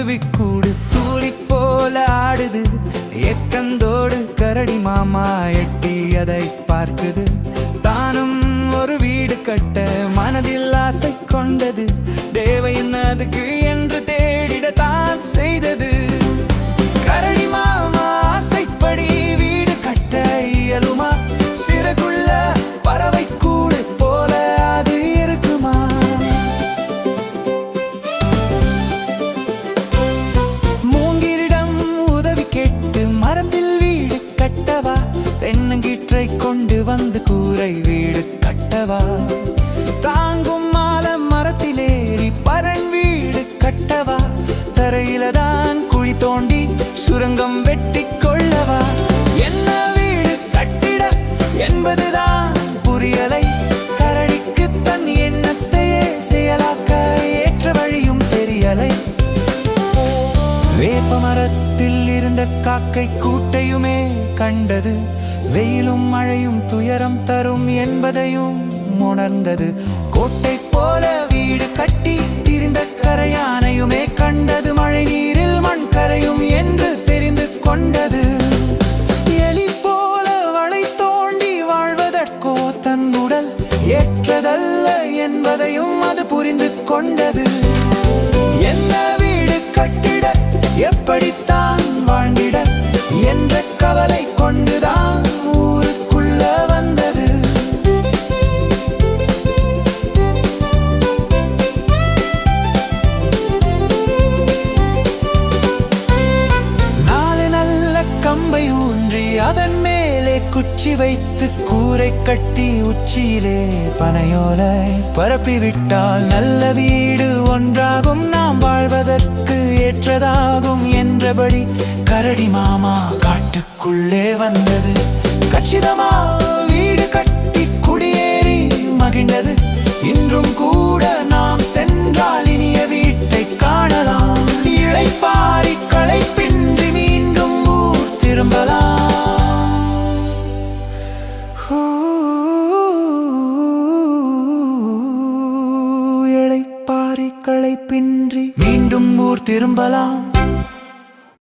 குருவிக்கூடு தூளி போல ஆடுது. எக்கந்தோடு கரடி மாமா எட்டி அதை பார்க்குது. தானும் ஒரு வீடு கட்ட மனதில் ஆசை கொண்டது. தேவையின் அதுக்கு என்று தேடிட தான் செய்தது. கரடி மாமா ஆசைப்படி வீடு கட்ட இயலுமா? சிறகுள்ள பறவை கூடு போல அது இருக்குமா? மூங்கிலிடம் உதவி கேட்டு மரத்தில் வீடு கட்டவா? தென்னங்கீற்றை கொண்டு வந்து கூரை வீடு கட்டவா? தாங்கும் மால மரத்திலேறி பரண் வீடு கட்டவா? தரையில தான் குழி தோண்டி சுரங்கம் வெட்டி கொள்ளவா? என்ன வீடு கட்டிட என்பதுதான் புரியலை. கரடிக்கு தன் எண்ணத்தையே செயலாக்க ஏற்ற வழியும் தெரியலை. வேப்ப மரத்தில் இருந்த காக்கை கூட்டையுமே கண்டது. வெயிலும் மழையும் துயரம் தரும் என்பதையும் உணர்ந்தது. கோட்டை போல வீடு கட்டி திரிந்த கரையானையுமே கண்டது. மழை நீரில் மண் கரையும் என்று தெரிந்து கொண்டது. எலி போல வளை தோண்டி வாழ்வதற்கோ தன் உடல் ஏற்றதல்ல என்பதையும் அது புரிந்து கொண்டது. என்ன வீடு கட்டிட எப்படித்தான் வாழ்ந்திட என்ற கவலை கொண்டுதான் ஊருக்குள்ள வந்தது. நாலு நல்ல கம்பை ஊன்றி அதன் மேலே குச்சி வைத்து கூரை கட்டி உச்சியிலே பனையோலை பரப்பிவிட்டால் நல்ல வீடு ஒன்றாகும். நாம் வாழ்வதற்கு ஏற்றதாகும் என்றபடி கரடி மாமா காட்டுக்குள்ளே வந்தது. கச்சிதமா வீடு கட்டி குடியேறி மகிழ்ந்தது. இன்றும் கூட நாம் சென்றால் இனிய வீட்டை காணலாம். இளைப்பாரி களைப்பின்றி மீண்டும் ஊர் திரும்பலாம். இளைப்பாரி களைப்பின்றி மீண்டும் ஊர் திரும்பலாம்.